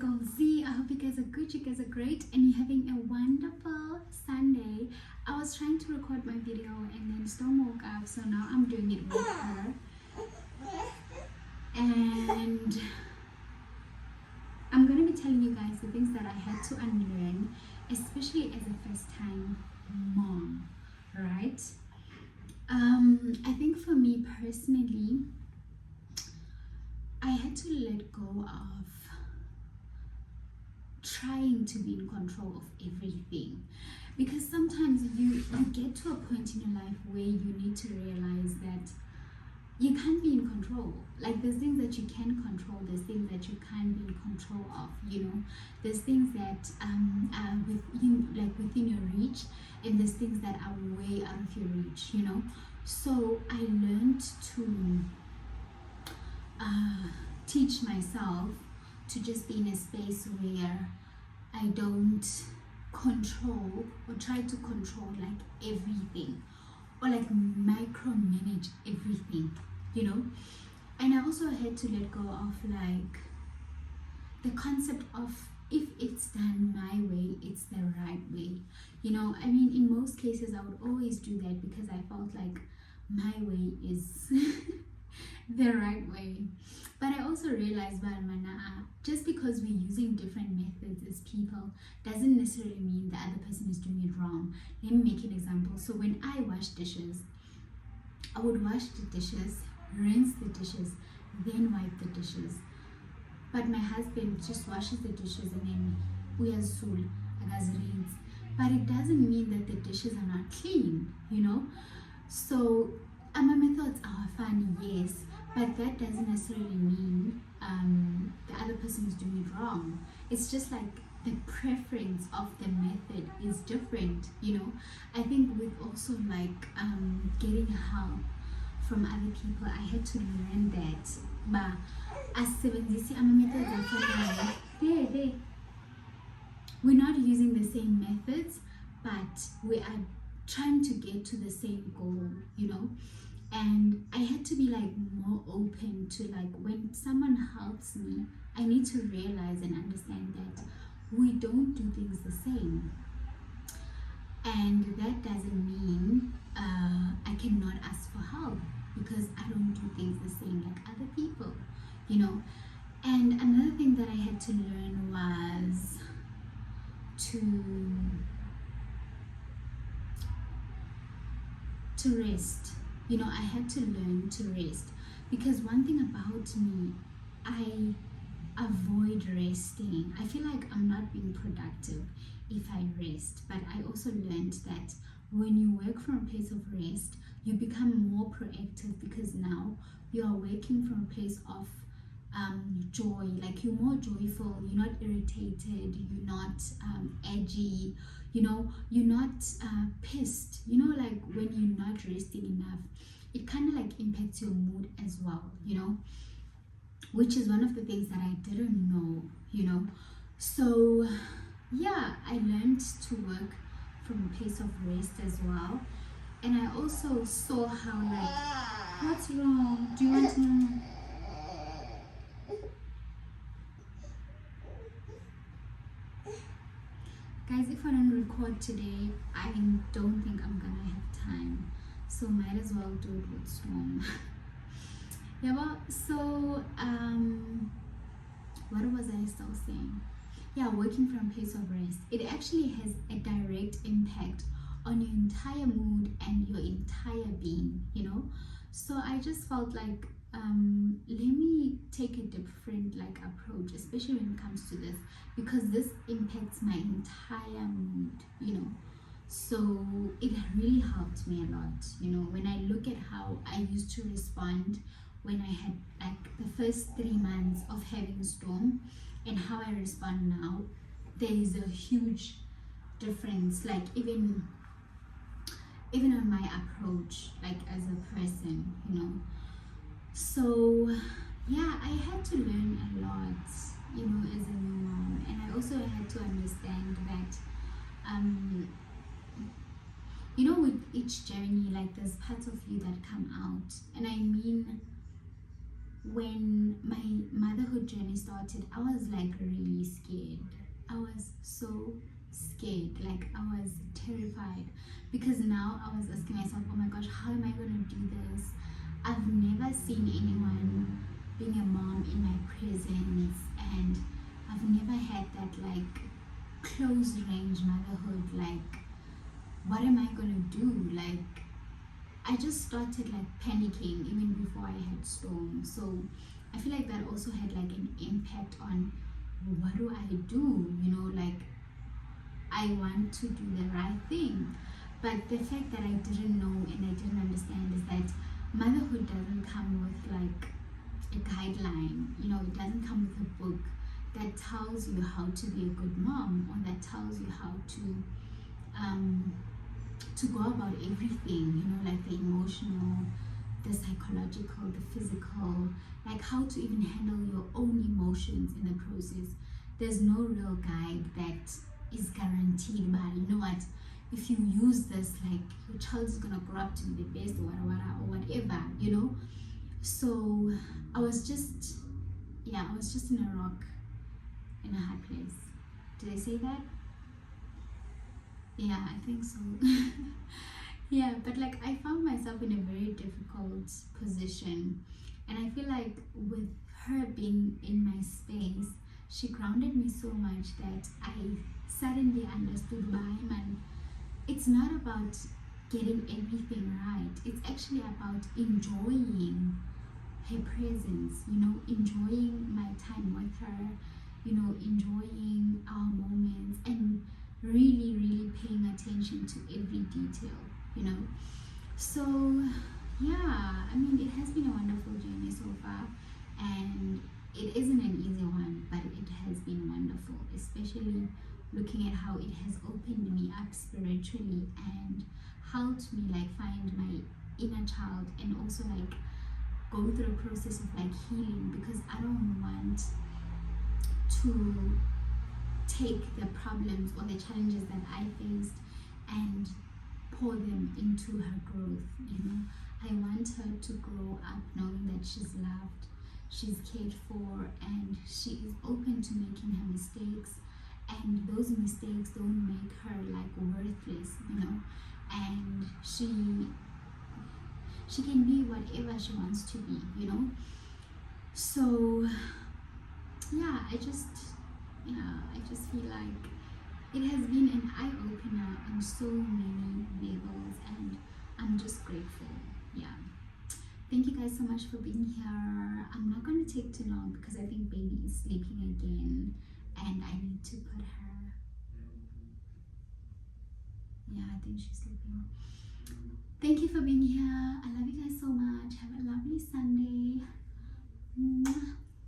girl Z. I hope you guys are good, you guys are great, and you're having a wonderful Sunday. I was trying to record my video and then Storm woke up, so now I'm doing it with her. And I'm going to be telling you guys the things that I had to unlearn, especially as a first-time mom, right? I think for me personally, I had to let go of trying to be in control of everything, because sometimes you get to a point in your life where you need to realize that you can't be in control. Like, there's things that you can control, there's things that you can't be in control of, you know. There's things that are within your reach, and there's things that are way out of your reach, you know. So I learned to teach myself to just be in a space where I don't control or try to control like everything, or like micromanage everything, you know. And I also had to let go of like the concept of, if it's done my way, it's the right way, you know. I mean, in most cases I would always do that because I felt like my way is the right way. But I also realized, just because we're using different methods as people doesn't necessarily mean the other person is doing it wrong. Let me make an example. So when I wash dishes, I would wash the dishes, rinse the dishes, then wipe the dishes. But my husband just washes the dishes and then uyasul, rinse. But it doesn't mean that the dishes are not clean, you know. So my methods are fun, yes, but that doesn't necessarily mean the other person is doing it wrong. It's just like the preference of the method is different, you know. I think with also like getting help from other people, I had to learn that. But as we're not using the same methods, but we are trying to get to the same goal, you know. And I had to be like more open to, like, when someone helps me, I need to realize and understand that we don't do things the same. And that doesn't mean I cannot ask for help, because I don't do things the same like other people, you know. And another thing that I had to learn was to rest. You know, I had to learn to rest, because one thing about me, I avoid resting. I feel like I'm not being productive if I rest. But I also learned that when you work from a place of rest, you become more proactive, because now you are working from a place of joy. Like, you're more joyful, you're not irritated, you're not edgy, you know, you're not pissed, you know. Like, when you're not resting enough, it kind of like impacts your mood as well, you know, which is one of the things that I didn't know, you know. So yeah, I learned to work from a place of rest as well. And I also saw how, like, what's wrong? Do you want to know? Guys, if I don't record today, I don't think I'm gonna have time, so might as well do it with Storm. Yeah, well, so what was I still saying? Yeah, working from a place of rest, it actually has a direct impact on your entire mood and your entire being, you know. So I just felt like let me take a different like approach, especially when it comes to this, because this impacts my entire mood, you know. So it really helped me a lot, you know, when I look at how I used to respond when I had like the first 3 months of having Storm and how I respond now. There is a huge difference, like even on my approach, like as a person, you know. So yeah, I had to learn a lot, you know, as a new mom. And I also had to understand that you know, with each journey, like, there's parts of you that come out. And I mean, when my motherhood journey started, I was like really scared. I was so scared, like I was terrified, because now I was asking myself, oh my gosh, how am I going to do this? I've never seen anyone being a mom in my presence, and I've never had that like close range motherhood. Like, what am I going to do? Like, I just started like panicking even before I had Storm. So I feel like that also had like an impact on, what do I do? You know, like I want to do the right thing. But the fact that I didn't know and I didn't understand is that motherhood doesn't come with like a guideline. You know, it doesn't come with a book that tells you how to be a good mom, or that tells you how to go about everything, you know, like the emotional, the psychological, the physical, like how to even handle your own emotions in the process. There's no real guide that is guaranteed, but you know what, if you use this, like your child is gonna grow up to be the best, or whatever, you know. So I was just, yeah, I was just in a rock, in a hard place. Did I say that? Yeah, I think so. Yeah, but like I found myself in a very difficult position, and I feel like with her being in my space, she grounded me so much that I suddenly understood why, man. It's not about getting everything right. It's actually about enjoying her presence, you know, enjoying my time with her, you know, enjoying our moments, and really, really paying attention to every detail, you know. So, yeah, I mean, it has been a wonderful journey so far, and it isn't an easy one, but it has been wonderful, especially looking at how it has opened me up spiritually and helped me like find my inner child, and also like go through a process of like healing, because I don't want to take the problems or the challenges that I faced and pour them into her growth, you know. I want her to grow up knowing that she's loved, she's cared for, and she is open to making her mistakes, and those mistakes don't make her like worthless, you know. And she can be whatever she wants to be, you know. So yeah, I just feel like it has been an eye-opener on so many levels, and I'm just grateful. Yeah, thank you guys so much for being here. I'm not going to take too long because I think baby is sleeping again, and I need to put her, yeah, I think she's sleeping. Thank you for being here. I love you guys so much.